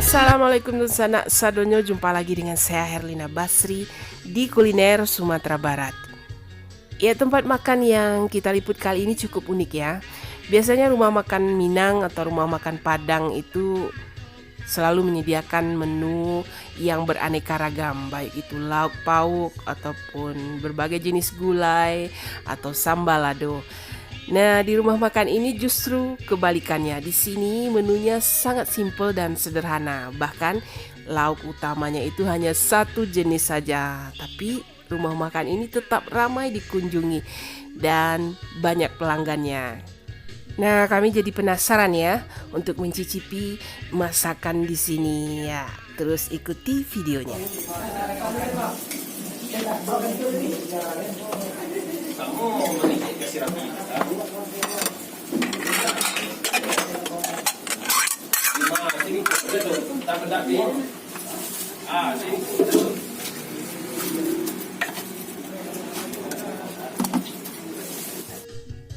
Assalamualaikum sanak sadonyo, jumpa lagi dengan saya Herlina Basri di Kuliner Sumatera Barat. Ya, tempat makan yang kita liput kali ini cukup unik ya. Biasanya rumah makan Minang atau rumah makan Padang itu selalu menyediakan menu yang beraneka ragam, baik itu lauk pauk ataupun berbagai jenis gulai atau sambal lado. Nah, di rumah makan ini justru kebalikannya. Di sini menunya sangat simpel dan sederhana. Bahkan lauk utamanya itu hanya satu jenis saja. Tapi rumah makan ini tetap ramai dikunjungi dan banyak pelanggannya. Nah, kami jadi penasaran ya untuk mencicipi masakan di sini ya. Terus ikuti videonya.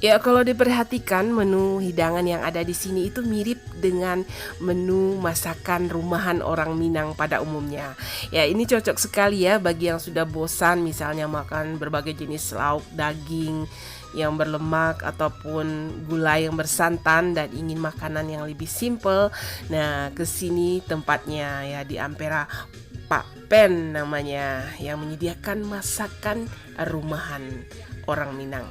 Ya, kalau diperhatikan menu hidangan yang ada di sini itu mirip dengan menu masakan rumahan orang Minang pada umumnya. Ya, ini cocok sekali ya bagi yang sudah bosan misalnya makan berbagai jenis lauk, daging yang berlemak ataupun gulai yang bersantan dan ingin makanan yang lebih simple. Nah, kesini tempatnya ya di Ampera Pak Pen namanya, yang menyediakan masakan rumahan orang Minang.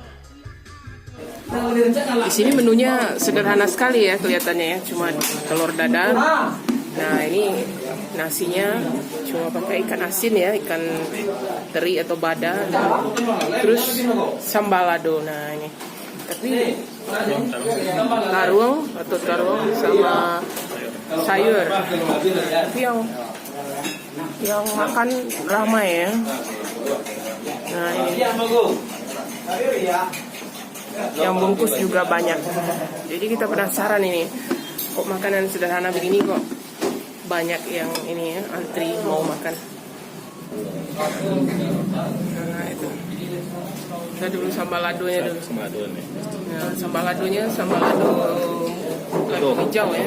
Di sini menunya sederhana sekali ya kelihatannya ya, cuma telur dadar. Nah, ini nasinya cuma pakai ikan asin ya, ikan teri atau bada. Terus sambal lado. Nah, ini. Tapi taruang sama sayur. Tapi yang makan ramai ya. Nah, ini. Yang bungkus juga banyak. Jadi kita penasaran ini, kok makanan sederhana begini kok banyak yang ini ya, antri mau makan. Nah, itu. Kita dulu sambal ladonya dulu. Nah, sambal ladonya sambal lado hijau ya.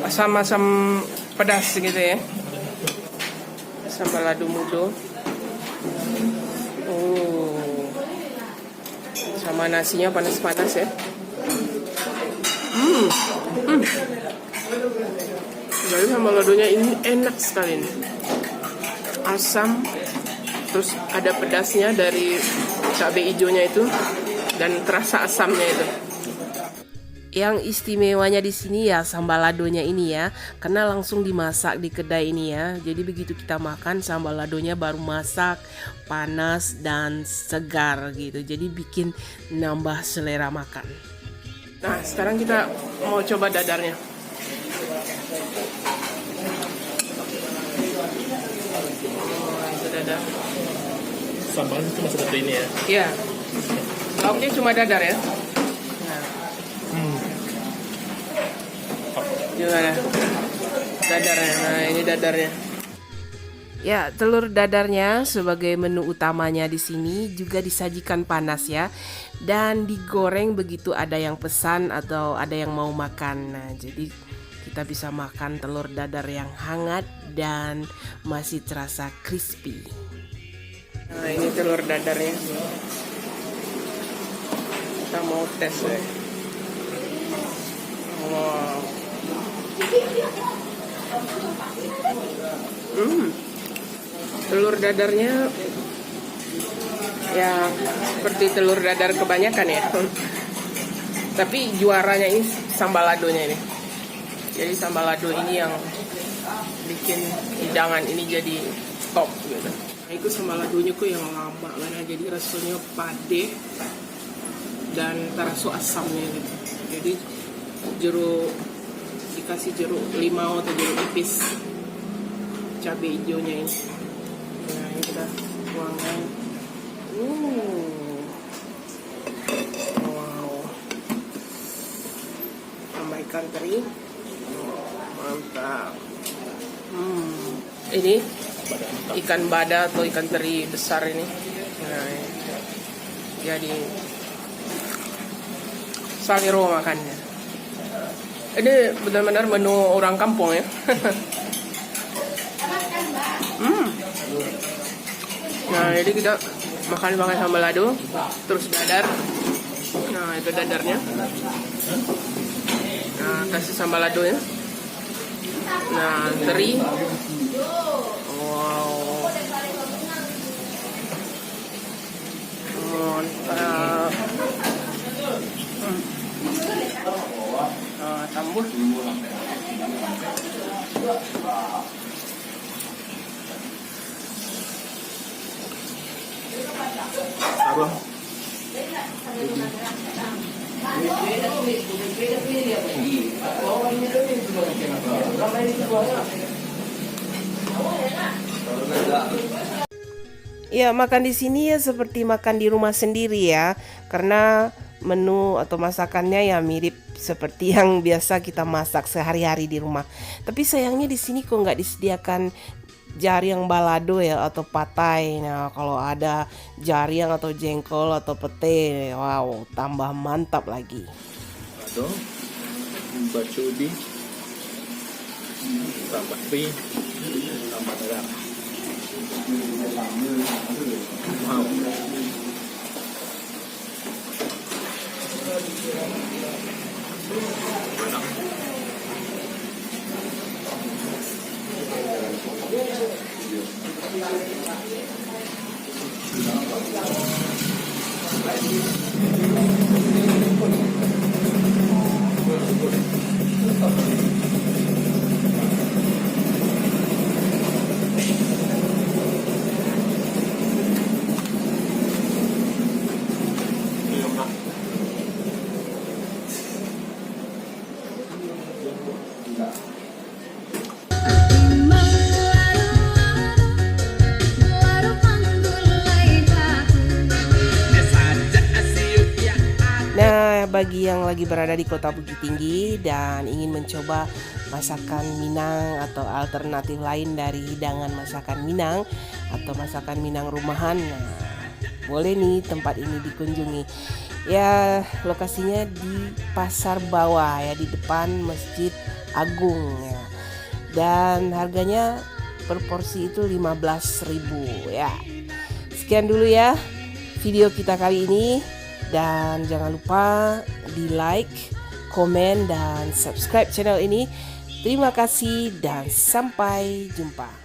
Asam-asam pedas gitu ya. Sambal lado mudo. Sama nasinya panas-panas ya. Jadi sambal ladonya ini enak sekali nih. Asam, terus ada pedasnya dari cabai hijaunya itu dan terasa asamnya itu. Yang istimewanya di sini ya sambal ladonya ini ya, karena langsung dimasak di kedai ini ya. Jadi begitu kita makan sambal ladonya baru masak, panas dan segar gitu. Jadi bikin nambah selera makan. Nah, sekarang kita mau coba dadarnya. Itu dadar. Sambalnya cuma satu ini ya? Iya. Lauknya cuma dadar ya. Gimana dadarnya? Nah, ini dadarnya. Ya, telur dadarnya sebagai menu utamanya di sini juga disajikan panas ya, dan digoreng begitu ada yang pesan atau ada yang mau makan. Nah, jadi kita bisa makan telur dadar yang hangat dan masih terasa crispy. Nah, ini telur dadarnya. Kita mau tes ya. Wow. Telur dadarnya ya seperti telur dadar kebanyakan ya. Tapi juaranya ini sambal ladonya ini. Jadi sambal lado ini yang bikin hidangan ini jadi top gitu. Nah, itu sambal ladonya kok yang lama karena jadi rasanya pade dan terasa asamnya gitu. Jadi dikasih jeruk limau atau jeruk nipis, cabai hijaunya ini. Nah, ini kita tuangkan. Wow. Tambah ikan teri. Mantap. Ini ikan bada atau ikan teri besar ini. Nah, ini. Jadi Saliro makannya. Ini benar-benar menu orang kampung ya. Nah, jadi kita makan pakai sambal lado, terus dadar. Nah, itu dadarnya. Nah, kasih sambal lado ya. Nah, teri. Wow. Mantap. Nah, tambah. Abang. Ya, makan di sini ya seperti makan di rumah sendiri ya, karena menu atau masakannya ya mirip seperti yang biasa kita masak sehari-hari di rumah. Tapi sayangnya di sini kok nggak disediakan jariang balado ya atau patai. Nah, kalau ada jariang atau jengkol atau pete, wow, tambah mantap lagi. Lado, baca ubi, tambah teri, tambah garam. Wow. Nah, bagi yang lagi berada di kota Bukit Tinggi dan ingin mencoba masakan Minang atau alternatif lain dari hidangan masakan Minang atau masakan Minang rumahan, nah, boleh nih tempat ini dikunjungi. Ya, lokasinya di Pasar Bawah ya, di depan Masjid Agung ya. Dan harganya per porsi itu 15.000 ya. Sekian dulu ya video kita kali ini. Dan jangan lupa di like, komen, dan subscribe channel ini. Terima kasih dan sampai jumpa.